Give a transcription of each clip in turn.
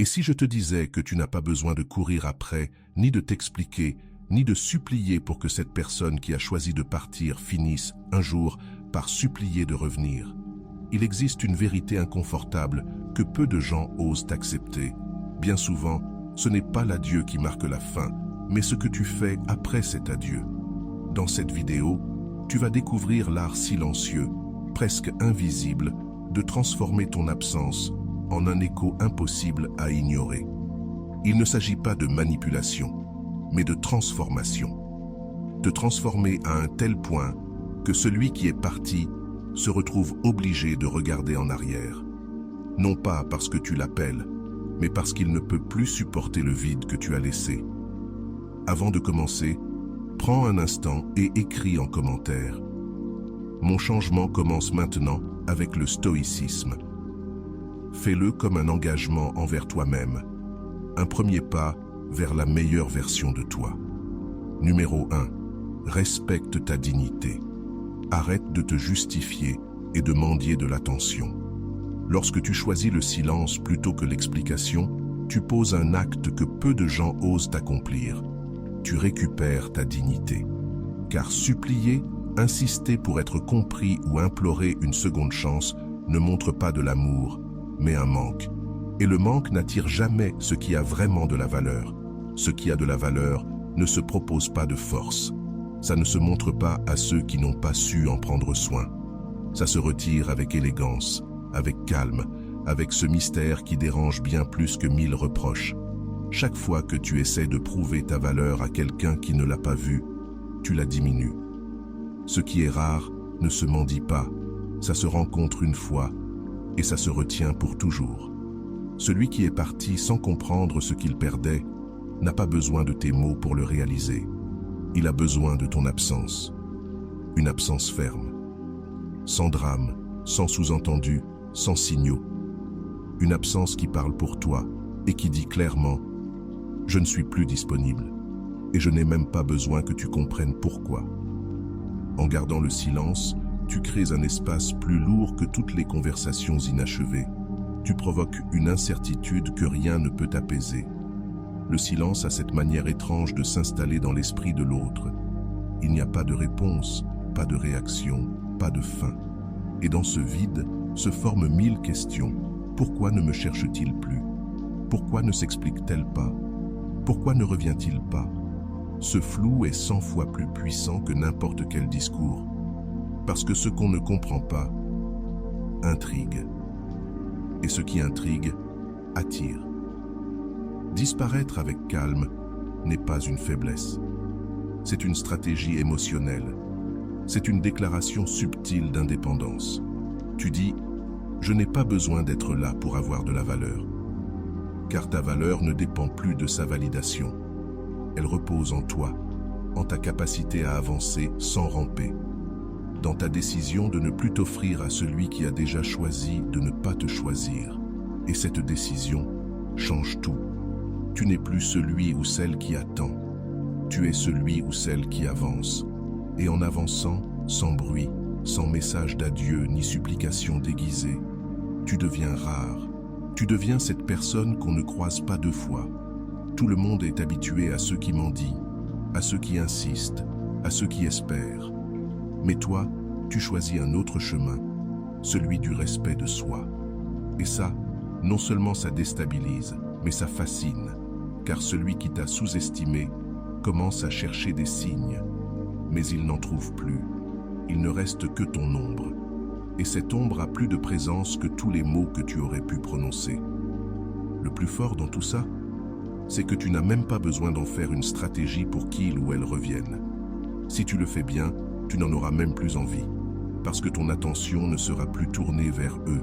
Et si je te disais que tu n'as pas besoin de courir après, ni de t'expliquer, ni de supplier pour que cette personne qui a choisi de partir finisse, un jour, par supplier de revenir? Il existe une vérité inconfortable que peu de gens osent accepter. Bien souvent, ce n'est pas l'adieu qui marque la fin, mais ce que tu fais après cet adieu. Dans cette vidéo, tu vas découvrir l'art silencieux, presque invisible, de transformer ton absence en un écho impossible à ignorer. Il ne s'agit pas de manipulation, mais de transformation. Te transformer à un tel point que celui qui est parti se retrouve obligé de regarder en arrière. Non pas parce que tu l'appelles, mais parce qu'il ne peut plus supporter le vide que tu as laissé. Avant de commencer, prends un instant et écris en commentaire. Mon changement commence maintenant avec le stoïcisme. Fais-le comme un engagement envers toi-même, un premier pas vers la meilleure version de toi. Numéro 1. Respecte ta dignité. Arrête de te justifier et de mendier de l'attention. Lorsque tu choisis le silence plutôt que l'explication, tu poses un acte que peu de gens osent accomplir. Tu récupères ta dignité. Car supplier, insister pour être compris ou implorer une seconde chance ne montre pas de l'amour, mais un manque. Et le manque n'attire jamais ce qui a vraiment de la valeur. Ce qui a de la valeur ne se propose pas de force. Ça ne se montre pas à ceux qui n'ont pas su en prendre soin. Ça se retire avec élégance, avec calme, avec ce mystère qui dérange bien plus que 1000 reproches. Chaque fois que tu essaies de prouver ta valeur à quelqu'un qui ne l'a pas vue, tu la diminues. Ce qui est rare ne se mendie pas, ça se rencontre une fois et ça se retient pour toujours. Celui qui est parti sans comprendre ce qu'il perdait n'a pas besoin de tes mots pour le réaliser. Il a besoin de ton absence. Une absence ferme. Sans drame, sans sous-entendu, sans signaux. Une absence qui parle pour toi et qui dit clairement « Je ne suis plus disponible et je n'ai même pas besoin que tu comprennes pourquoi ». En gardant le silence, tu crées un espace plus lourd que toutes les conversations inachevées. Tu provoques une incertitude que rien ne peut apaiser. Le silence a cette manière étrange de s'installer dans l'esprit de l'autre. Il n'y a pas de réponse, pas de réaction, pas de fin. Et dans ce vide se forment 1000 questions. Pourquoi ne me cherche-t-il plus? Pourquoi ne s'explique-t-elle pas? Pourquoi ne revient-il pas? Ce flou est 100 fois plus puissant que n'importe quel discours. Parce que ce qu'on ne comprend pas intrigue. Et ce qui intrigue attire. Disparaître avec calme n'est pas une faiblesse. C'est une stratégie émotionnelle. C'est une déclaration subtile d'indépendance. Tu dis « Je n'ai pas besoin d'être là pour avoir de la valeur ». Car ta valeur ne dépend plus de sa validation. Elle repose en toi, en ta capacité à avancer sans ramper, dans ta décision de ne plus t'offrir à celui qui a déjà choisi de ne pas te choisir. Et cette décision change tout. Tu n'es plus celui ou celle qui attend. Tu es celui ou celle qui avance. Et en avançant, sans bruit, sans message d'adieu ni supplication déguisée, tu deviens rare. Tu deviens cette personne qu'on ne croise pas 2 fois. Tout le monde est habitué à ceux qui mendient, à ceux qui insistent, à ceux qui espèrent. Mais toi, tu choisis un autre chemin, celui du respect de soi. Et ça, non seulement ça déstabilise, mais ça fascine, car celui qui t'a sous-estimé commence à chercher des signes, mais il n'en trouve plus. Il ne reste que ton ombre. Et cette ombre a plus de présence que tous les mots que tu aurais pu prononcer. Le plus fort dans tout ça, c'est que tu n'as même pas besoin d'en faire une stratégie pour qu'il ou elle revienne. Si tu le fais bien, tu n'en auras même plus envie, parce que ton attention ne sera plus tournée vers eux,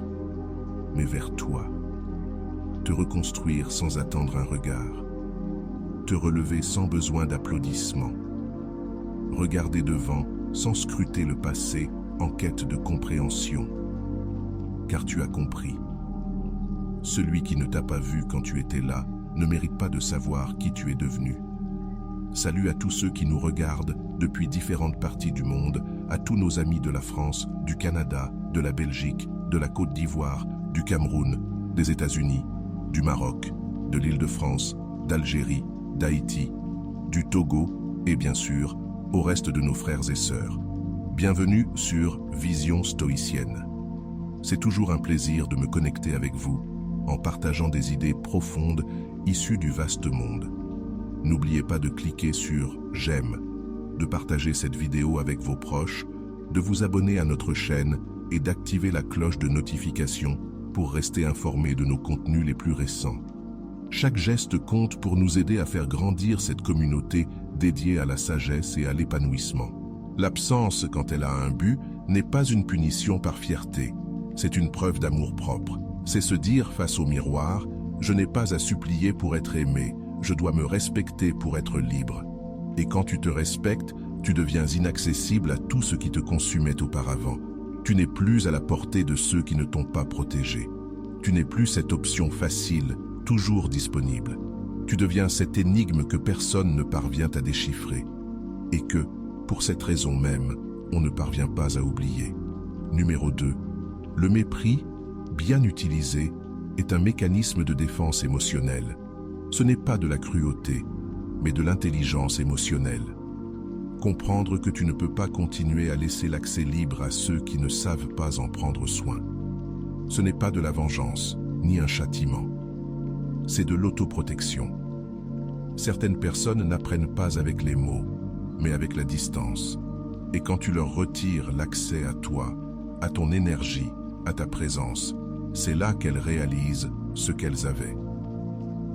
mais vers toi. Te reconstruire sans attendre un regard. Te relever sans besoin d'applaudissements. Regarder devant sans scruter le passé en quête de compréhension. Car tu as compris. Celui qui ne t'a pas vu quand tu étais là ne mérite pas de savoir qui tu es devenu. Salut à tous ceux qui nous regardent depuis différentes parties du monde, à tous nos amis de la France, du Canada, de la Belgique, de la Côte d'Ivoire, du Cameroun, des États-Unis, du Maroc, de l'Île-de-France, d'Algérie, d'Haïti, du Togo et bien sûr, au reste de nos frères et sœurs. Bienvenue sur Vision Stoïcienne. C'est toujours un plaisir de me connecter avec vous en partageant des idées profondes issues du vaste monde. N'oubliez pas de cliquer sur « J'aime », de partager cette vidéo avec vos proches, de vous abonner à notre chaîne et d'activer la cloche de notification pour rester informé de nos contenus les plus récents. Chaque geste compte pour nous aider à faire grandir cette communauté dédiée à la sagesse et à l'épanouissement. L'absence, quand elle a un but, n'est pas une punition par fierté. C'est une preuve d'amour-propre. C'est se dire face au miroir, je n'ai pas à supplier pour être aimé, je dois me respecter pour être libre. Et quand tu te respectes, tu deviens inaccessible à tout ce qui te consumait auparavant. Tu n'es plus à la portée de ceux qui ne t'ont pas protégé. Tu n'es plus cette option facile, toujours disponible. Tu deviens cette énigme que personne ne parvient à déchiffrer. Et que, pour cette raison même, on ne parvient pas à oublier. Numéro 2. Le mépris, bien utilisé, est un mécanisme de défense émotionnelle. Ce n'est pas de la cruauté, mais de l'intelligence émotionnelle. Comprendre que tu ne peux pas continuer à laisser l'accès libre à ceux qui ne savent pas en prendre soin. Ce n'est pas de la vengeance, ni un châtiment. C'est de l'autoprotection. Certaines personnes n'apprennent pas avec les mots, mais avec la distance. Et quand tu leur retires l'accès à toi, à ton énergie, à ta présence, c'est là qu'elles réalisent ce qu'elles avaient.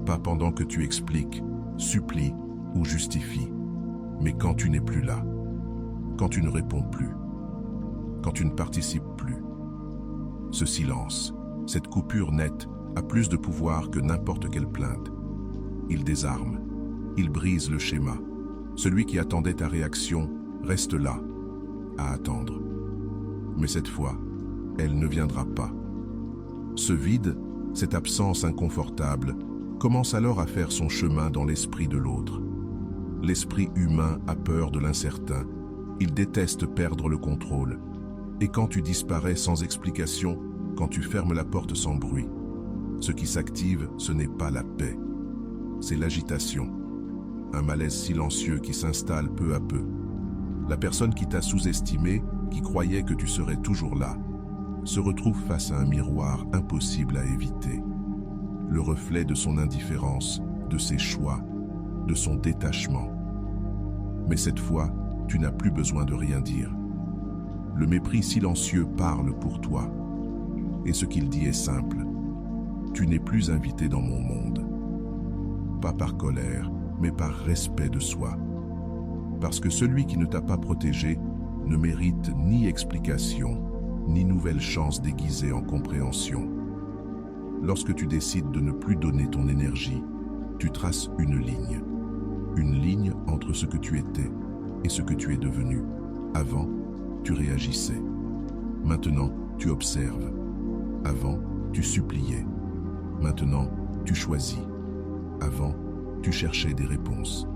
Pas pendant que tu expliques, supplies ou justifies, mais quand tu n'es plus là, quand tu ne réponds plus, quand tu ne participes plus. Ce silence, cette coupure nette, a plus de pouvoir que n'importe quelle plainte. Il désarme, il brise le schéma. Celui qui attendait ta réaction reste là, à attendre. Mais cette fois, elle ne viendra pas. Ce vide, cette absence inconfortable, commence alors à faire son chemin dans l'esprit de l'autre. L'esprit humain a peur de l'incertain, il déteste perdre le contrôle. Et quand tu disparais sans explication, quand tu fermes la porte sans bruit, ce qui s'active, ce n'est pas la paix, c'est l'agitation, un malaise silencieux qui s'installe peu à peu. La personne qui t'a sous-estimé, qui croyait que tu serais toujours là, se retrouve face à un miroir impossible à éviter. Le reflet de son indifférence, de ses choix, de son détachement. Mais cette fois, tu n'as plus besoin de rien dire. Le mépris silencieux parle pour toi. Et ce qu'il dit est simple. Tu n'es plus invité dans mon monde. Pas par colère, mais par respect de soi. Parce que celui qui ne t'a pas protégé ne mérite ni explication, ni nouvelle chance déguisée en compréhension. Lorsque tu décides de ne plus donner ton énergie, tu traces une ligne entre ce que tu étais et ce que tu es devenu. Avant, tu réagissais. Maintenant, tu observes. Avant, tu suppliais. Maintenant, tu choisis. Avant, tu cherchais des réponses.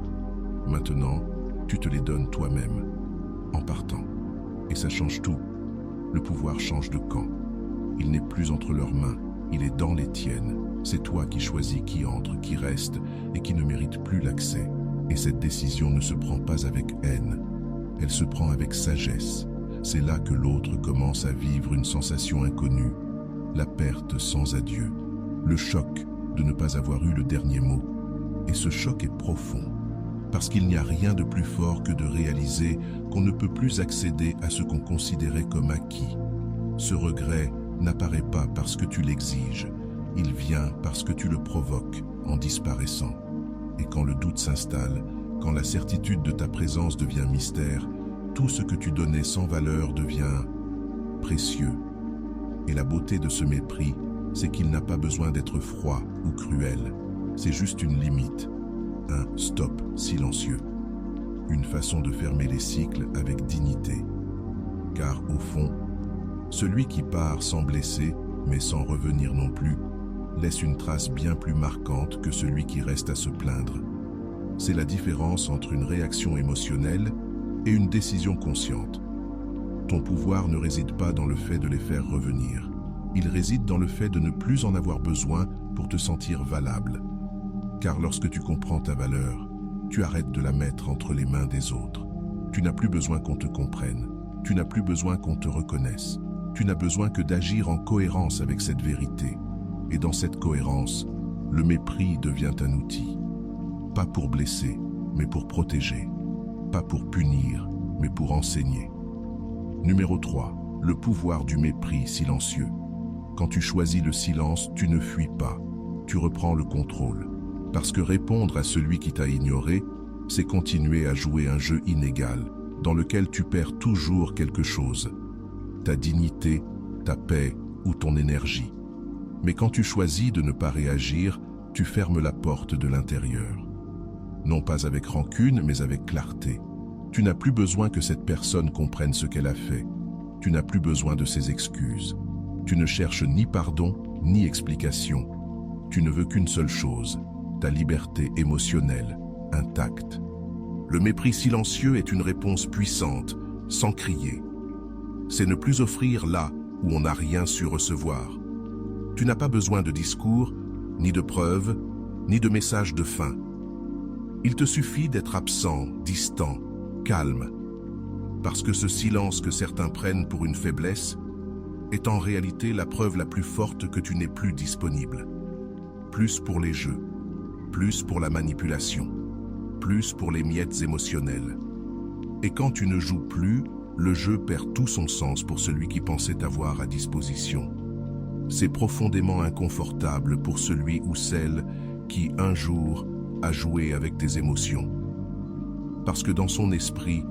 Maintenant, tu te les donnes toi-même, en partant. Et ça change tout. Le pouvoir change de camp. Il n'est plus entre leurs mains, il est dans les tiennes. C'est toi qui choisis qui entre, qui reste et qui ne mérite plus l'accès. Et cette décision ne se prend pas avec haine, elle se prend avec sagesse. C'est là que l'autre commence à vivre une sensation inconnue, la perte sans adieu, le choc de ne pas avoir eu le dernier mot. Et ce choc est profond, parce qu'il n'y a rien de plus fort que de réaliser qu'on ne peut plus accéder à ce qu'on considérait comme acquis. Ce regret n'apparaît pas parce que tu l'exiges, il vient parce que tu le provoques en disparaissant. Et quand le doute s'installe, quand la certitude de ta présence devient mystère, tout ce que tu donnais sans valeur devient précieux. Et la beauté de ce mépris, c'est qu'il n'a pas besoin d'être froid ou cruel. C'est juste une limite, un stop silencieux, une façon de fermer les cycles avec dignité. Car au fond, celui qui part sans blesser, mais sans revenir non plus, laisse une trace bien plus marquante que celui qui reste à se plaindre. C'est la différence entre une réaction émotionnelle et une décision consciente. Ton pouvoir ne réside pas dans le fait de les faire revenir. Il réside dans le fait de ne plus en avoir besoin pour te sentir valable. Car lorsque tu comprends ta valeur, tu arrêtes de la mettre entre les mains des autres. Tu n'as plus besoin qu'on te comprenne. Tu n'as plus besoin qu'on te reconnaisse. Tu n'as besoin que d'agir en cohérence avec cette vérité. Et dans cette cohérence, le mépris devient un outil. Pas pour blesser, mais pour protéger. Pas pour punir, mais pour enseigner. Numéro 3. Le pouvoir du mépris silencieux. Quand tu choisis le silence, tu ne fuis pas. Tu reprends le contrôle. Parce que répondre à celui qui t'a ignoré, c'est continuer à jouer un jeu inégal, dans lequel tu perds toujours quelque chose. Ta dignité, ta paix ou ton énergie. Mais quand tu choisis de ne pas réagir, tu fermes la porte de l'intérieur. Non pas avec rancune, mais avec clarté. Tu n'as plus besoin que cette personne comprenne ce qu'elle a fait. Tu n'as plus besoin de ses excuses. Tu ne cherches ni pardon, ni explication. Tu ne veux qu'une seule chose, ta liberté émotionnelle, intacte. Le mépris silencieux est une réponse puissante, sans crier. C'est ne plus offrir là où on n'a rien su recevoir. Tu n'as pas besoin de discours, ni de preuves, ni de messages de fin. Il te suffit d'être absent, distant, calme. Parce que ce silence que certains prennent pour une faiblesse est en réalité la preuve la plus forte que tu n'es plus disponible. Plus pour les jeux, plus pour la manipulation, plus pour les miettes émotionnelles. Et quand tu ne joues plus, le jeu perd tout son sens pour celui qui pensait avoir à disposition. C'est profondément inconfortable pour celui ou celle qui, un jour, a joué avec tes émotions. Parce que dans son esprit,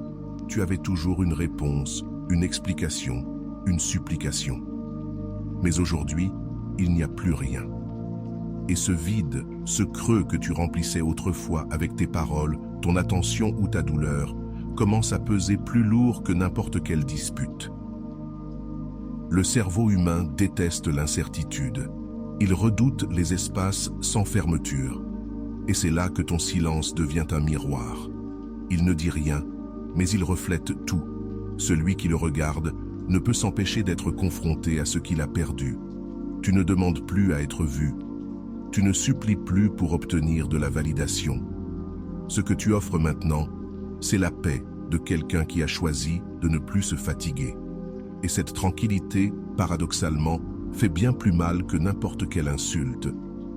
tu avais toujours une réponse, une explication, une supplication. Mais aujourd'hui, il n'y a plus rien. Et ce vide, ce creux que tu remplissais autrefois avec tes paroles, ton attention ou ta douleur, commence à peser plus lourd que n'importe quelle dispute. Le cerveau humain déteste l'incertitude. Il redoute les espaces sans fermeture. Et c'est là que ton silence devient un miroir. Il ne dit rien, mais il reflète tout. Celui qui le regarde ne peut s'empêcher d'être confronté à ce qu'il a perdu. Tu ne demandes plus à être vu. Tu ne supplies plus pour obtenir de la validation. Ce que tu offres maintenant, c'est la paix de quelqu'un qui a choisi de ne plus se fatiguer. Et cette tranquillité, paradoxalement, fait bien plus mal que n'importe quelle insulte,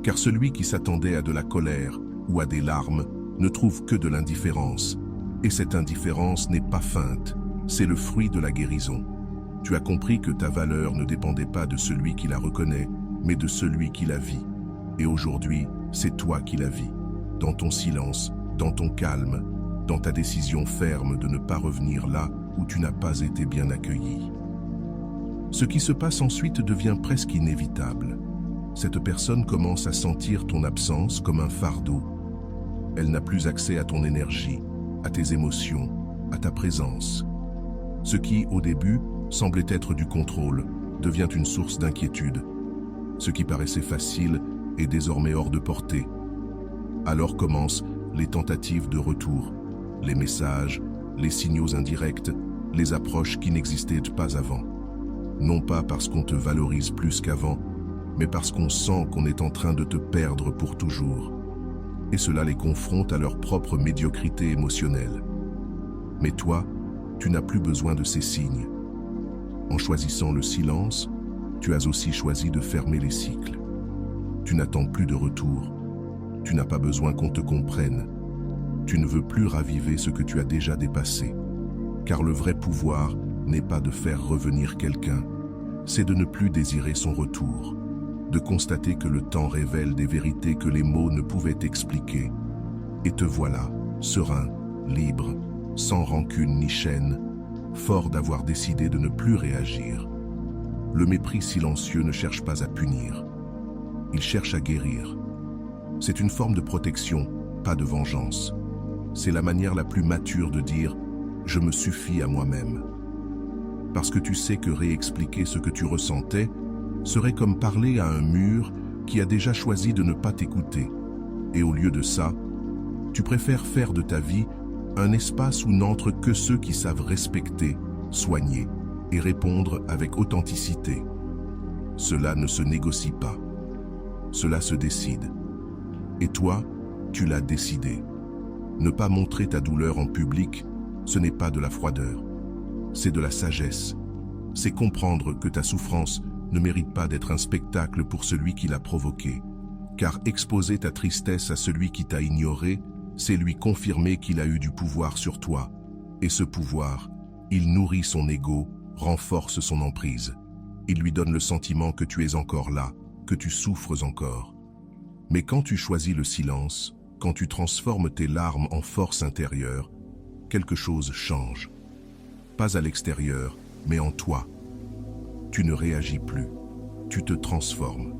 car celui qui s'attendait à de la colère ou à des larmes ne trouve que de l'indifférence. Et cette indifférence n'est pas feinte, c'est le fruit de la guérison. Tu as compris que ta valeur ne dépendait pas de celui qui la reconnaît, mais de celui qui la vit. Et aujourd'hui, c'est toi qui la vis, dans ton silence, dans ton calme, dans ta décision ferme de ne pas revenir là où tu n'as pas été bien accueilli. Ce qui se passe ensuite devient presque inévitable. Cette personne commence à sentir ton absence comme un fardeau. Elle n'a plus accès à ton énergie, à tes émotions, à ta présence. Ce qui, au début, semblait être du contrôle, devient une source d'inquiétude. Ce qui paraissait facile est désormais hors de portée. Alors commencent les tentatives de retour, les messages, les signaux indirects, les approches qui n'existaient pas avant. Non pas parce qu'on te valorise plus qu'avant, mais parce qu'on sent qu'on est en train de te perdre pour toujours. Et cela les confronte à leur propre médiocrité émotionnelle. Mais toi, tu n'as plus besoin de ces signes. En choisissant le silence, tu as aussi choisi de fermer les cycles. Tu n'attends plus de retour. Tu n'as pas besoin qu'on te comprenne. Tu ne veux plus raviver ce que tu as déjà dépassé. Car le vrai pouvoir n'est pas de faire revenir quelqu'un, c'est de ne plus désirer son retour, de constater que le temps révèle des vérités que les mots ne pouvaient expliquer. Et te voilà, serein, libre, sans rancune ni chaîne, fort d'avoir décidé de ne plus réagir. Le mépris silencieux ne cherche pas à punir. Il cherche à guérir. C'est une forme de protection, pas de vengeance. C'est la manière la plus mature de dire « je me suffis à moi-même ». Parce que tu sais que réexpliquer ce que tu ressentais serait comme parler à un mur qui a déjà choisi de ne pas t'écouter. Et au lieu de ça, tu préfères faire de ta vie un espace où n'entrent que ceux qui savent respecter, soigner et répondre avec authenticité. Cela ne se négocie pas. Cela se décide. Et toi, Tu l'as décidé. Ne pas montrer ta douleur en public, ce n'est pas de la froideur. C'est de la sagesse. C'est comprendre que ta souffrance ne mérite pas d'être un spectacle pour celui qui l'a provoqué. Car exposer ta tristesse à celui qui t'a ignoré, c'est lui confirmer qu'il a eu du pouvoir sur toi. Et ce pouvoir, il nourrit son ego, renforce son emprise. Il lui donne le sentiment que tu es encore là, que tu souffres encore. Mais quand tu choisis le silence, quand tu transformes tes larmes en force intérieure, quelque chose change. Pas à l'extérieur, mais en toi. Tu ne réagis plus, tu te transformes.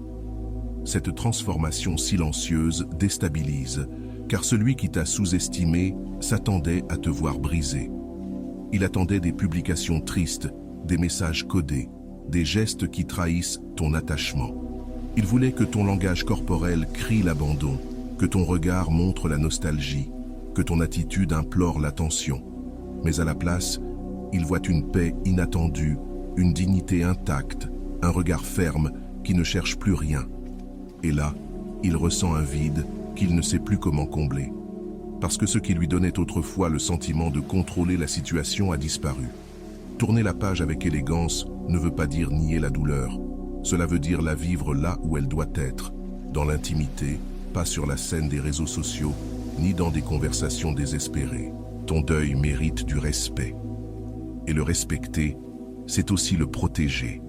Cette transformation silencieuse déstabilise, car celui qui t'a sous-estimé s'attendait à te voir brisé. Il attendait des publications tristes, des messages codés, des gestes qui trahissent ton attachement. Il voulait que ton langage corporel crie l'abandon, que ton regard montre la nostalgie, que ton attitude implore l'attention. Mais à la place, il voit une paix inattendue, une dignité intacte, un regard ferme qui ne cherche plus rien. Et là, il ressent un vide qu'il ne sait plus comment combler. Parce que ce qui lui donnait autrefois le sentiment de contrôler la situation a disparu. Tourner la page avec élégance ne veut pas dire nier la douleur. Cela veut dire la vivre là où elle doit être, dans l'intimité, pas sur la scène des réseaux sociaux, ni dans des conversations désespérées. Ton deuil mérite du respect. Et le respecter, c'est aussi le protéger.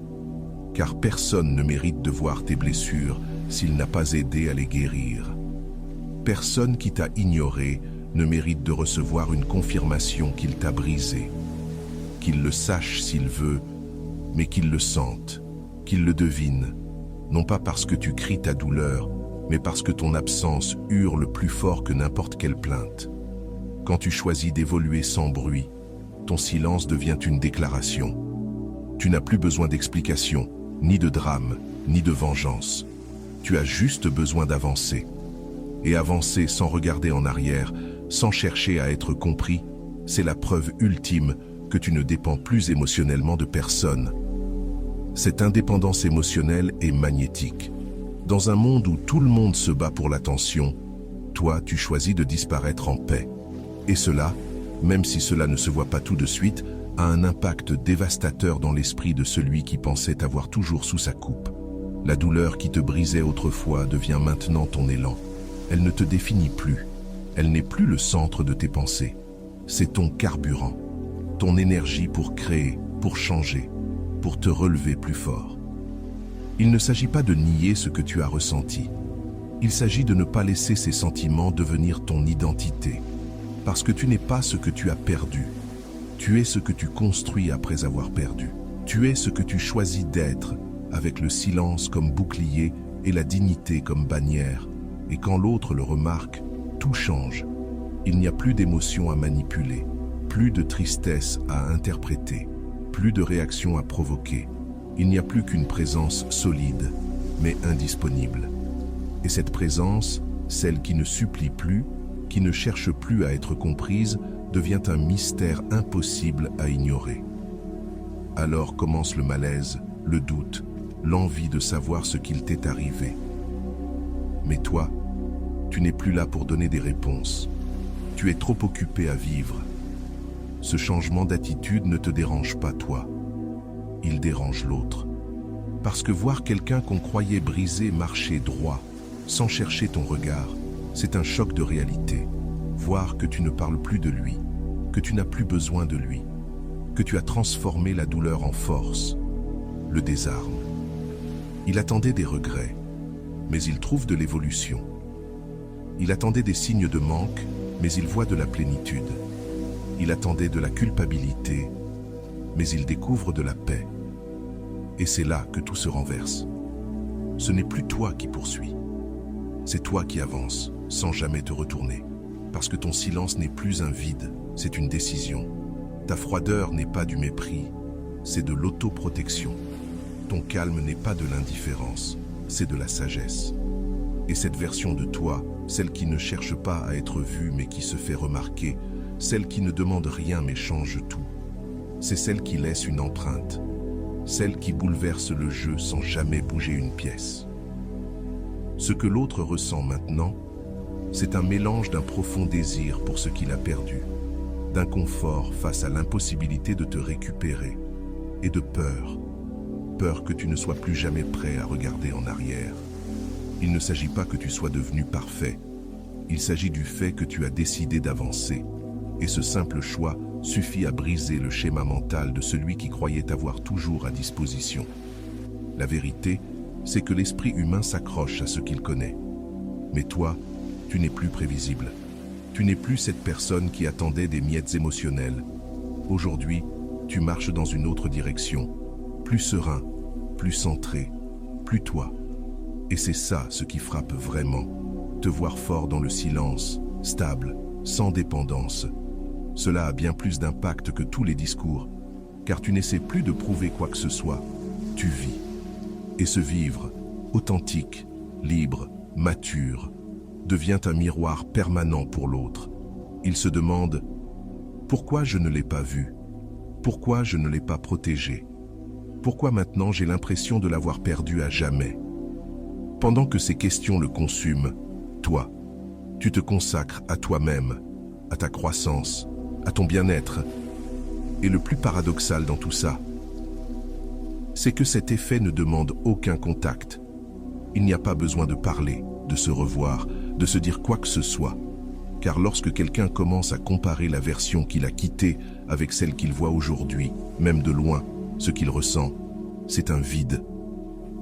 Car personne ne mérite de voir tes blessures s'il n'a pas aidé à les guérir. Personne qui t'a ignoré ne mérite de recevoir une confirmation qu'il t'a brisé. Qu'il le sache s'il veut, mais qu'il le sente, qu'il le devine, non pas parce que tu cries ta douleur, mais parce que ton absence hurle plus fort que n'importe quelle plainte. Quand tu choisis d'évoluer sans bruit, ton silence devient une déclaration. Tu n'as plus besoin d'explications, ni de drame, ni de vengeance. Tu as juste besoin d'avancer. Et avancer sans regarder en arrière, sans chercher à être compris, c'est la preuve ultime que tu ne dépends plus émotionnellement de personne. Cette indépendance émotionnelle est magnétique. Dans un monde où tout le monde se bat pour l'attention, toi, tu choisis de disparaître en paix. Et cela, même si cela ne se voit pas tout de suite, a un impact dévastateur dans l'esprit de celui qui pensait t'avoir toujours sous sa coupe. La douleur qui te brisait autrefois devient maintenant ton élan. Elle ne te définit plus. Elle n'est plus le centre de tes pensées. C'est ton carburant, ton énergie pour créer, pour changer, pour te relever plus fort. Il ne s'agit pas de nier ce que tu as ressenti. Il s'agit de ne pas laisser ces sentiments devenir ton identité. Parce que tu n'es pas ce que tu as perdu. Tu es ce que tu construis après avoir perdu. Tu es ce que tu choisis d'être, avec le silence comme bouclier et la dignité comme bannière. Et quand l'autre le remarque, tout change. Il n'y a plus d'émotions à manipuler, plus de tristesse à interpréter, plus de réactions à provoquer. Il n'y a plus qu'une présence solide, mais indisponible. Et cette présence, celle qui ne supplie plus, qui ne cherche plus à être comprise, devient un mystère impossible à ignorer. Alors commence le malaise, le doute, l'envie de savoir ce qu'il t'est arrivé. Mais toi, tu n'es plus là pour donner des réponses. Tu es trop occupé à vivre. Ce changement d'attitude ne te dérange pas toi. Il dérange l'autre. Parce que voir quelqu'un qu'on croyait brisé marcher droit, sans chercher ton regard, c'est un choc de réalité. Voir que tu ne parles plus de lui, que tu n'as plus besoin de lui, que tu as transformé la douleur en force, le désarme. Il attendait des regrets, mais il trouve de l'évolution. Il attendait des signes de manque, mais il voit de la plénitude. Il attendait de la culpabilité, mais il découvre de la paix. Et c'est là que tout se renverse. Ce n'est plus toi qui poursuis. C'est toi qui avances, sans jamais te retourner. Parce que ton silence n'est plus un vide, c'est une décision. Ta froideur n'est pas du mépris, c'est de l'autoprotection. Ton calme n'est pas de l'indifférence, c'est de la sagesse. Et cette version de toi, celle qui ne cherche pas à être vue mais qui se fait remarquer, celle qui ne demande rien mais change tout, c'est celle qui laisse une empreinte, celle qui bouleverse le jeu sans jamais bouger une pièce. Ce que l'autre ressent maintenant, C'est un mélange d'un profond désir pour ce qu'il a perdu, d'un confort face à l'impossibilité de te récupérer, et de peur. Peur que tu ne sois plus jamais prêt à regarder en arrière. Il ne s'agit pas que tu sois devenu parfait. Il s'agit du fait que tu as décidé d'avancer. Et ce simple choix suffit à briser le schéma mental de celui qui croyait t'avoir toujours à disposition. La vérité, c'est que l'esprit humain s'accroche à ce qu'il connaît. Mais toi, tu n'es plus prévisible. Tu n'es plus cette personne qui attendait des miettes émotionnelles. Aujourd'hui, tu marches dans une autre direction, plus serein, plus centré, plus toi. Et c'est ça ce qui frappe vraiment, te voir fort dans le silence, stable, sans dépendance. Cela a bien plus d'impact que tous les discours, car tu n'essaies plus de prouver quoi que ce soit, tu vis. Et ce vivre, authentique, libre, mature, devient un miroir permanent pour l'autre. Il se demande « Pourquoi je ne l'ai pas vu? Pourquoi je ne l'ai pas protégé? Pourquoi maintenant j'ai l'impression de l'avoir perdu à jamais ?» Pendant que ces questions le consument, toi, tu te consacres à toi-même, à ta croissance, à ton bien-être. Et le plus paradoxal dans tout ça, c'est que cet effet ne demande aucun contact. Il n'y a pas besoin de parler, de se revoir, de se dire quoi que ce soit. Car lorsque quelqu'un commence à comparer la version qu'il a quittée avec celle qu'il voit aujourd'hui, même de loin, ce qu'il ressent, c'est un vide.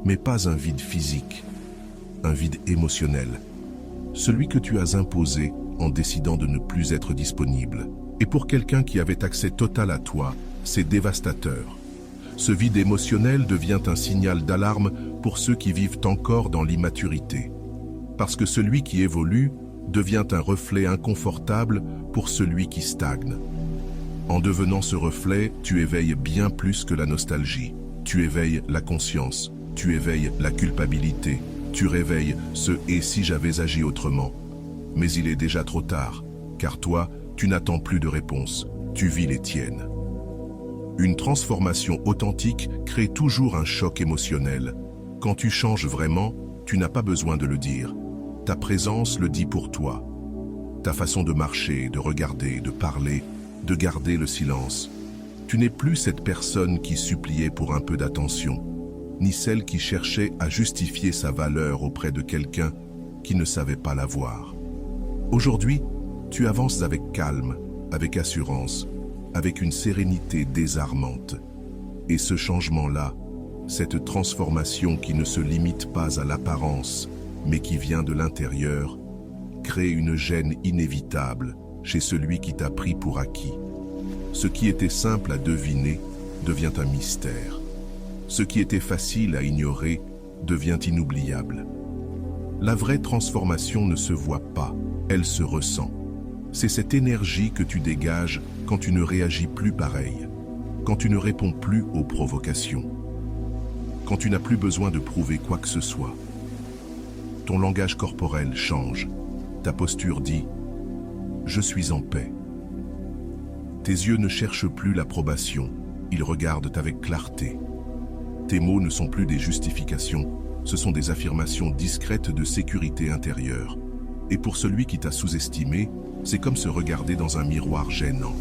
Mais pas un vide physique, un vide émotionnel. Celui que tu as imposé en décidant de ne plus être disponible. Et pour quelqu'un qui avait accès total à toi, c'est dévastateur. Ce vide émotionnel devient un signal d'alarme pour ceux qui vivent encore dans l'immaturité. Parce que celui qui évolue devient un reflet inconfortable pour celui qui stagne. En devenant ce reflet, tu éveilles bien plus que la nostalgie. Tu éveilles la conscience, tu éveilles la culpabilité, tu réveilles ce « et si j'avais agi autrement ». Mais il est déjà trop tard, car toi, tu n'attends plus de réponse, tu vis les tiennes. Une transformation authentique crée toujours un choc émotionnel. Quand tu changes vraiment, tu n'as pas besoin de le dire. Ta présence le dit pour toi. Ta façon de marcher, de regarder, de parler, de garder le silence. Tu n'es plus cette personne qui suppliait pour un peu d'attention, ni celle qui cherchait à justifier sa valeur auprès de quelqu'un qui ne savait pas la voir. Aujourd'hui, tu avances avec calme, avec assurance, avec une sérénité désarmante. Et ce changement-là, cette transformation qui ne se limite pas à l'apparence, mais qui vient de l'intérieur, crée une gêne inévitable chez celui qui t'a pris pour acquis. Ce qui était simple à deviner devient un mystère. Ce qui était facile à ignorer devient inoubliable. La vraie transformation ne se voit pas, elle se ressent. C'est cette énergie que tu dégages quand tu ne réagis plus pareil, quand tu ne réponds plus aux provocations, quand tu n'as plus besoin de prouver quoi que ce soit. Ton langage corporel change, ta posture dit « Je suis en paix ». Tes yeux ne cherchent plus l'approbation, ils regardent avec clarté. Tes mots ne sont plus des justifications, ce sont des affirmations discrètes de sécurité intérieure. Et pour celui qui t'a sous-estimé, c'est comme se regarder dans un miroir gênant.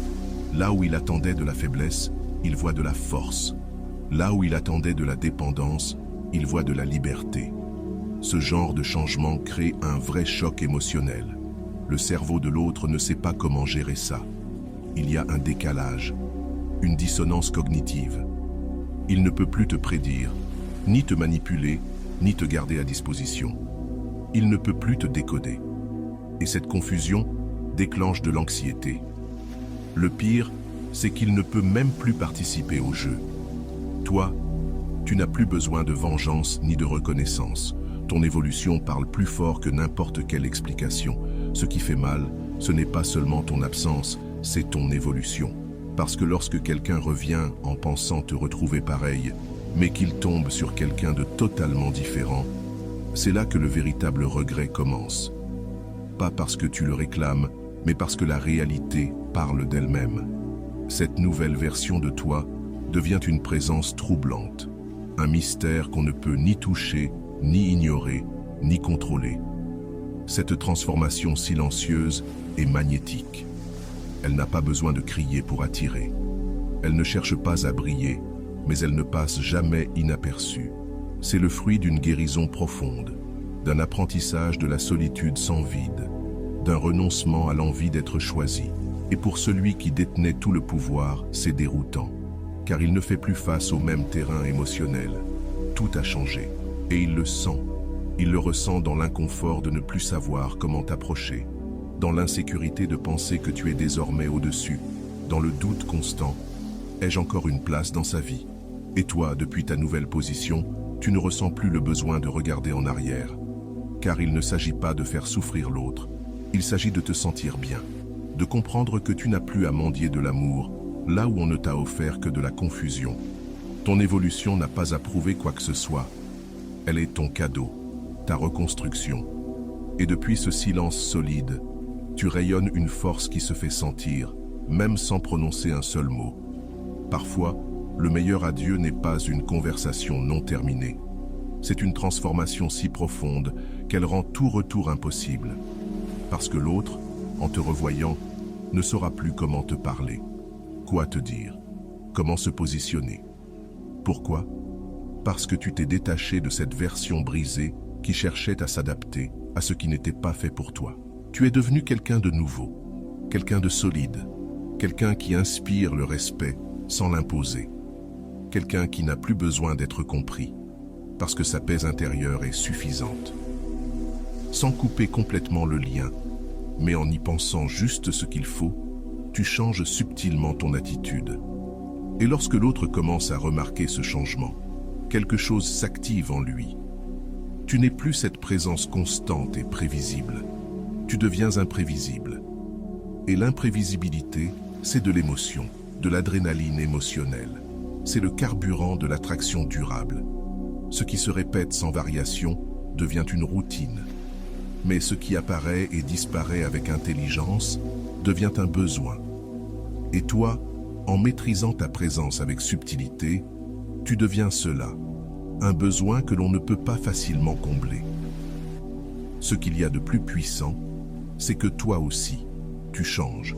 Là où il attendait de la faiblesse, il voit de la force. Là où il attendait de la dépendance, il voit de la liberté. Ce genre de changement crée un vrai choc émotionnel. Le cerveau de l'autre ne sait pas comment gérer ça. Il y a un décalage, une dissonance cognitive. Il ne peut plus te prédire, ni te manipuler, ni te garder à disposition. Il ne peut plus te décoder. Et cette confusion déclenche de l'anxiété. Le pire, c'est qu'il ne peut même plus participer au jeu. Toi, tu n'as plus besoin de vengeance ni de reconnaissance. Ton évolution parle plus fort que n'importe quelle explication. Ce qui fait mal, ce n'est pas seulement ton absence, c'est ton évolution. Parce que lorsque quelqu'un revient en pensant te retrouver pareil, mais qu'il tombe sur quelqu'un de totalement différent, c'est là que le véritable regret commence. Pas parce que tu le réclames, mais parce que la réalité parle d'elle-même. Cette nouvelle version de toi devient une présence troublante, un mystère qu'on ne peut ni toucher, ni ignorer, ni contrôler. Cette transformation silencieuse est magnétique. Elle n'a pas besoin de crier pour attirer. Elle ne cherche pas à briller, mais elle ne passe jamais inaperçue. C'est le fruit d'une guérison profonde, d'un apprentissage de la solitude sans vide, d'un renoncement à l'envie d'être choisi. Et pour celui qui détenait tout le pouvoir, c'est déroutant, car il ne fait plus face au même terrain émotionnel. Tout a changé, et il le sent. Il le ressent dans l'inconfort de ne plus savoir comment t'approcher, dans l'insécurité de penser que tu es désormais au-dessus, dans le doute constant. Ai-je encore une place dans sa vie? Et toi, depuis ta nouvelle position, tu ne ressens plus le besoin de regarder en arrière. Car il ne s'agit pas de faire souffrir l'autre, il s'agit de te sentir bien, de comprendre que tu n'as plus à mendier de l'amour, là où on ne t'a offert que de la confusion. Ton évolution n'a pas à prouver quoi que ce soit. Elle est ton cadeau, ta reconstruction. Et depuis ce silence solide, tu rayonnes une force qui se fait sentir, même sans prononcer un seul mot. Parfois, le meilleur adieu n'est pas une conversation non terminée. C'est une transformation si profonde qu'elle rend tout retour impossible. Parce que l'autre, en te revoyant, ne saura plus comment te parler, quoi te dire, comment se positionner. Pourquoi? Parce que tu t'es détaché de cette version brisée qui cherchait à s'adapter à ce qui n'était pas fait pour toi. Tu es devenu quelqu'un de nouveau, quelqu'un de solide, quelqu'un qui inspire le respect sans l'imposer, quelqu'un qui n'a plus besoin d'être compris, parce que sa paix intérieure est suffisante. Sans couper complètement le lien, mais en y pensant juste ce qu'il faut, tu changes subtilement ton attitude. Et lorsque l'autre commence à remarquer ce changement, quelque chose s'active en lui. Tu n'es plus cette présence constante et prévisible. Tu deviens imprévisible. Et l'imprévisibilité, c'est de l'émotion, de l'adrénaline émotionnelle. C'est le carburant de l'attraction durable. Ce qui se répète sans variation devient une routine. Mais ce qui apparaît et disparaît avec intelligence devient un besoin. Et toi, en maîtrisant ta présence avec subtilité, tu deviens cela, un besoin que l'on ne peut pas facilement combler. Ce qu'il y a de plus puissant, c'est que toi aussi, tu changes.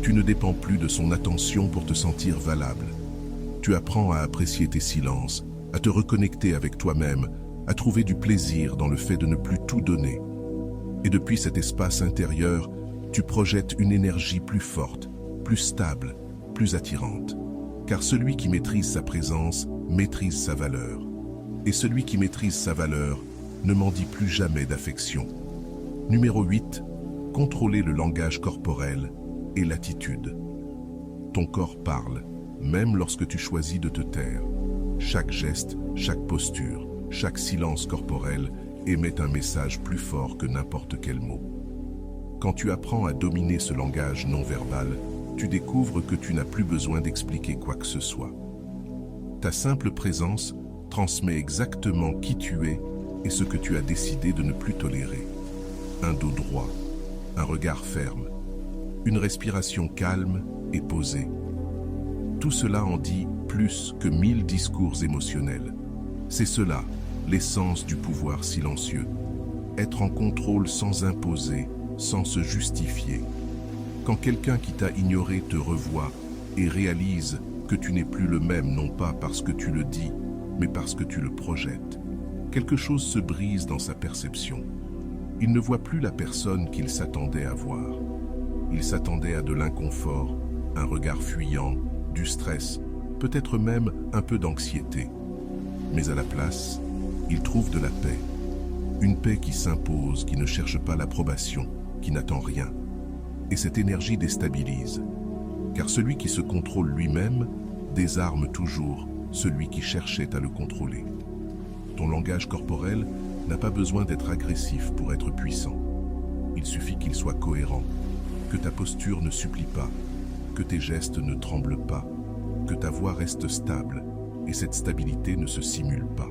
Tu ne dépends plus de son attention pour te sentir valable. Tu apprends à apprécier tes silences, à te reconnecter avec toi-même, à trouver du plaisir dans le fait de ne plus tout donner. Et depuis cet espace intérieur, tu projettes une énergie plus forte, plus stable, plus attirante. Car celui qui maîtrise sa présence maîtrise sa valeur. Et celui qui maîtrise sa valeur ne mendie plus jamais d'affection. Numéro 8. Contrôler le langage corporel et l'attitude. Ton corps parle, même lorsque tu choisis de te taire. Chaque geste, chaque posture, chaque silence corporel émet un message plus fort que n'importe quel mot. Quand tu apprends à dominer ce langage non-verbal, tu découvres que tu n'as plus besoin d'expliquer quoi que ce soit. Ta simple présence transmet exactement qui tu es et ce que tu as décidé de ne plus tolérer. Un dos droit, un regard ferme, une respiration calme et posée. Tout cela en dit plus que 1000 discours émotionnels. C'est cela, l'essence du pouvoir silencieux. Être en contrôle sans imposer, sans se justifier. Quand quelqu'un qui t'a ignoré te revoit et réalise que tu n'es plus le même, non pas parce que tu le dis, mais parce que tu le projettes, quelque chose se brise dans sa perception. Il ne voit plus la personne qu'il s'attendait à voir. Il s'attendait à de l'inconfort, un regard fuyant, du stress, peut-être même un peu d'anxiété. Mais à la place, il trouve de la paix. Une paix qui s'impose, qui ne cherche pas l'approbation, qui n'attend rien. Et cette énergie déstabilise. Car celui qui se contrôle lui-même désarme toujours celui qui cherchait à le contrôler. Ton langage corporel n'a pas besoin d'être agressif pour être puissant. Il suffit qu'il soit cohérent, que ta posture ne supplie pas, que tes gestes ne tremblent pas, que ta voix reste stable, et cette stabilité ne se simule pas.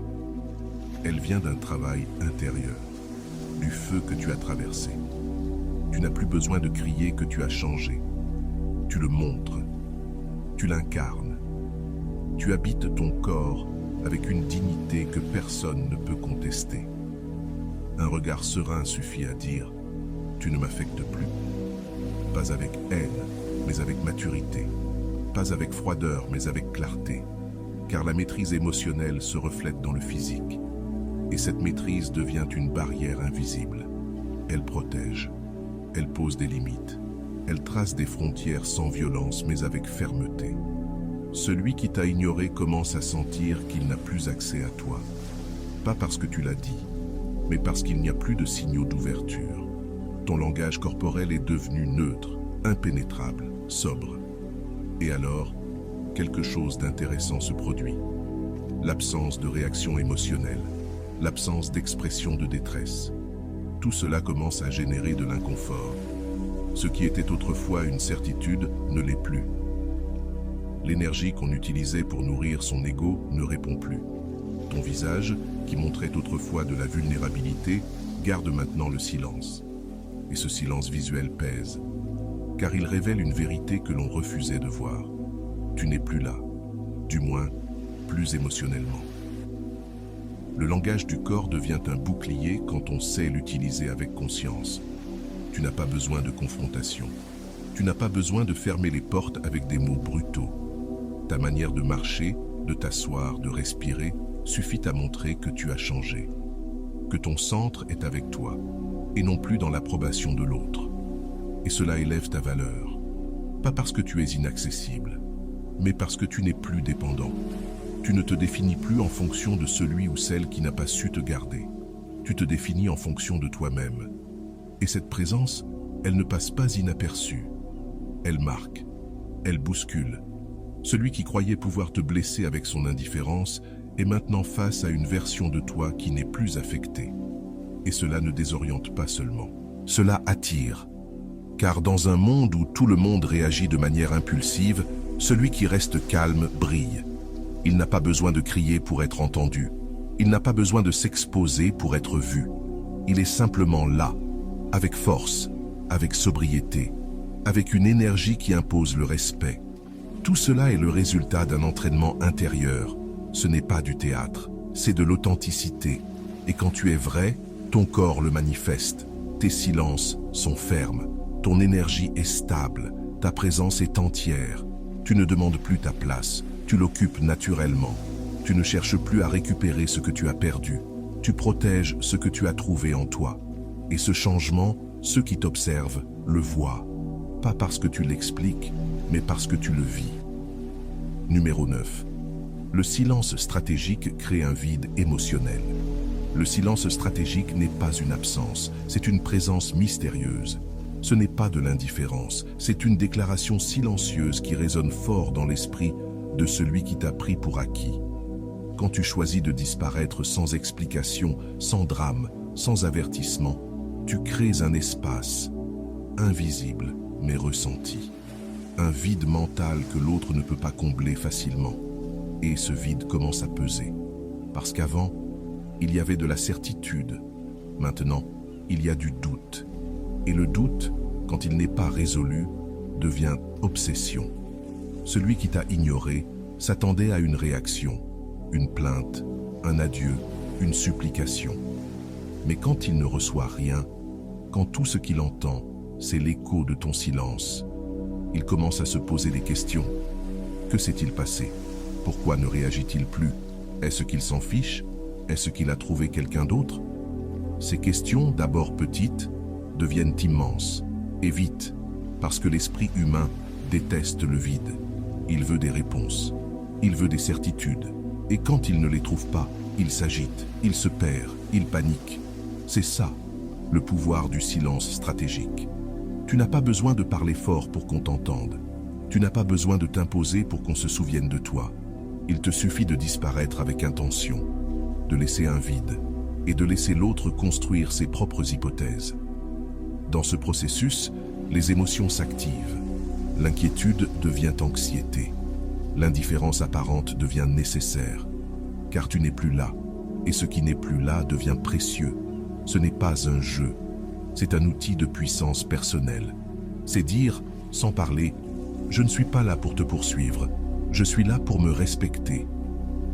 Elle vient d'un travail intérieur, du feu que tu as traversé. Tu n'as plus besoin de crier que tu as changé. Tu le montres, tu l'incarnes. Tu habites ton corps avec une dignité que personne ne peut contester. Un regard serein suffit à dire « Tu ne m'affectes plus ». Pas avec haine, mais avec maturité. Pas avec froideur, mais avec clarté. Car la maîtrise émotionnelle se reflète dans le physique. Et cette maîtrise devient une barrière invisible. Elle protège. Elle pose des limites. Elle trace des frontières sans violence, mais avec fermeté. Celui qui t'a ignoré commence à sentir qu'il n'a plus accès à toi. Pas parce que tu l'as dit, mais parce qu'il n'y a plus de signaux d'ouverture. Ton langage corporel est devenu neutre, impénétrable, sobre. Et alors, quelque chose d'intéressant se produit. L'absence de réaction émotionnelle, l'absence d'expression de détresse. Tout cela commence à générer de l'inconfort. Ce qui était autrefois une certitude ne l'est plus. L'énergie qu'on utilisait pour nourrir son ego ne répond plus. Ton visage, qui montrait autrefois de la vulnérabilité, garde maintenant le silence. Et ce silence visuel pèse, car il révèle une vérité que l'on refusait de voir. Tu n'es plus là, du moins, plus émotionnellement. Le langage du corps devient un bouclier quand on sait l'utiliser avec conscience. Tu n'as pas besoin de confrontation. Tu n'as pas besoin de fermer les portes avec des mots brutaux. Ta manière de marcher, de t'asseoir, de respirer, suffit à montrer que tu as changé. Que ton centre est avec toi, et non plus dans l'approbation de l'autre. Et cela élève ta valeur. Pas parce que tu es inaccessible, mais parce que tu n'es plus dépendant. Tu ne te définis plus en fonction de celui ou celle qui n'a pas su te garder. Tu te définis en fonction de toi-même. Et cette présence, elle ne passe pas inaperçue. Elle marque, elle bouscule. Celui qui croyait pouvoir te blesser avec son indifférence est maintenant face à une version de toi qui n'est plus affectée. Et cela ne désoriente pas seulement. Cela attire. Car dans un monde où tout le monde réagit de manière impulsive, celui qui reste calme brille. Il n'a pas besoin de crier pour être entendu. Il n'a pas besoin de s'exposer pour être vu. Il est simplement là, avec force, avec sobriété, avec une énergie qui impose le respect. Tout cela est le résultat d'un entraînement intérieur. Ce n'est pas du théâtre, c'est de l'authenticité. Et quand tu es vrai, ton corps le manifeste. Tes silences sont fermes. Ton énergie est stable. Ta présence est entière. Tu ne demandes plus ta place. Tu l'occupes naturellement. Tu ne cherches plus à récupérer ce que tu as perdu. Tu protèges ce que tu as trouvé en toi. Et ce changement, ceux qui t'observent le voient. Pas parce que tu l'expliques, mais parce que tu le vis. Numéro 9. Le silence stratégique crée un vide émotionnel. Le silence stratégique n'est pas une absence, c'est une présence mystérieuse. Ce n'est pas de l'indifférence, c'est une déclaration silencieuse qui résonne fort dans l'esprit de celui qui t'a pris pour acquis. Quand tu choisis de disparaître sans explication, sans drame, sans avertissement, tu crées un espace, invisible mais ressenti. Un vide mental que l'autre ne peut pas combler facilement. Et ce vide commence à peser. Parce qu'avant, il y avait de la certitude. Maintenant, il y a du doute. Et le doute, quand il n'est pas résolu, devient obsession. Celui qui t'a ignoré s'attendait à une réaction, une plainte, un adieu, une supplication. Mais quand il ne reçoit rien, quand tout ce qu'il entend, c'est l'écho de ton silence, il commence à se poser des questions. Que s'est-il passé? Pourquoi ne réagit-il plus? Est-ce qu'il s'en fiche? Est-ce qu'il a trouvé quelqu'un d'autre? Ces questions, d'abord petites, deviennent immenses, et vite, parce que l'esprit humain déteste le vide. Il veut des réponses, il veut des certitudes, et quand il ne les trouve pas, il s'agite, il se perd, il panique. C'est ça, le pouvoir du silence stratégique. Tu n'as pas besoin de parler fort pour qu'on t'entende. Tu n'as pas besoin de t'imposer pour qu'on se souvienne de toi. Il te suffit de disparaître avec intention, de laisser un vide et de laisser l'autre construire ses propres hypothèses. Dans ce processus, les émotions s'activent. L'inquiétude devient anxiété. L'indifférence apparente devient nécessaire, car tu n'es plus là, et ce qui n'est plus là devient précieux. Ce n'est pas un jeu, c'est un outil de puissance personnelle. C'est dire, sans parler, « Je ne suis pas là pour te poursuivre, je suis là pour me respecter ».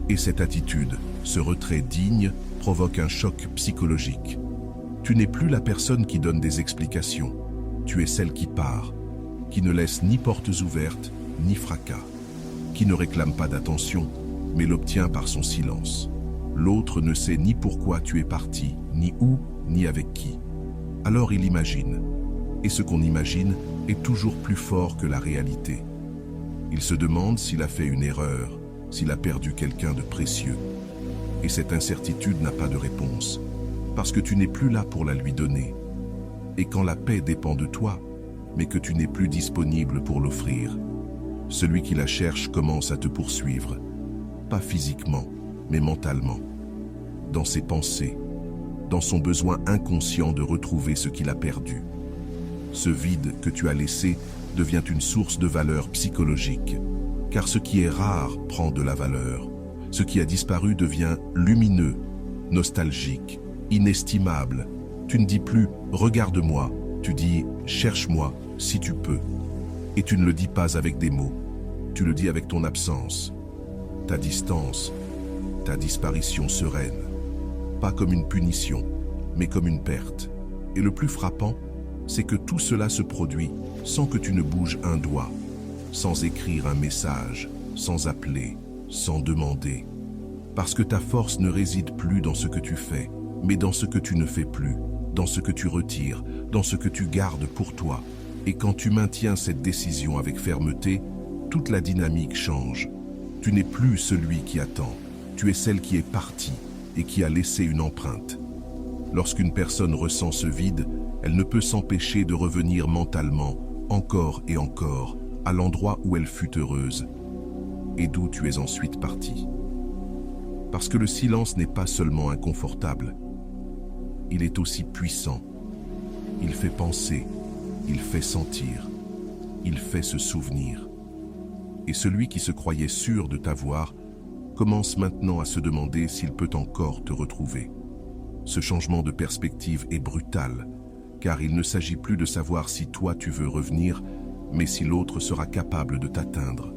Et cette attitude, ce retrait digne, provoque un choc psychologique. Tu n'es plus la personne qui donne des explications. Tu es celle qui part, qui ne laisse ni portes ouvertes, ni fracas, qui ne réclame pas d'attention, mais l'obtient par son silence. L'autre ne sait ni pourquoi tu es parti, ni où, ni avec qui. Alors il imagine. Et ce qu'on imagine est toujours plus fort que la réalité. Il se demande s'il a fait une erreur, s'il a perdu quelqu'un de précieux. Et cette incertitude n'a pas de réponse, parce que tu n'es plus là pour la lui donner. Et quand la paix dépend de toi, mais que tu n'es plus disponible pour l'offrir, celui qui la cherche commence à te poursuivre, pas physiquement, mais mentalement, dans ses pensées, dans son besoin inconscient de retrouver ce qu'il a perdu. Ce vide que tu as laissé devient une source de valeur psychologique, car ce qui est rare prend de la valeur. Ce qui a disparu devient lumineux, nostalgique, inestimable. Tu ne dis plus « regarde-moi », tu dis « cherche-moi si tu peux ». Et tu ne le dis pas avec des mots, tu le dis avec ton absence, ta distance, ta disparition sereine. Pas comme une punition, mais comme une perte. Et le plus frappant, c'est que tout cela se produit sans que tu ne bouges un doigt, sans écrire un message, sans appeler, sans demander. Parce que ta force ne réside plus dans ce que tu fais, mais dans ce que tu ne fais plus, dans ce que tu retires, dans ce que tu gardes pour toi. Et quand tu maintiens cette décision avec fermeté, toute la dynamique change. Tu n'es plus celui qui attend, tu es celle qui est partie et qui a laissé une empreinte. Lorsqu'une personne ressent ce vide, elle ne peut s'empêcher de revenir mentalement, encore et encore, à l'endroit où elle fut heureuse, et d'où tu es ensuite parti. Parce que le silence n'est pas seulement inconfortable, il est aussi puissant. Il fait penser, il fait sentir, il fait se souvenir. Et celui qui se croyait sûr de t'avoir commence maintenant à se demander s'il peut encore te retrouver. Ce changement de perspective est brutal, car il ne s'agit plus de savoir si toi tu veux revenir, mais si l'autre sera capable de t'atteindre.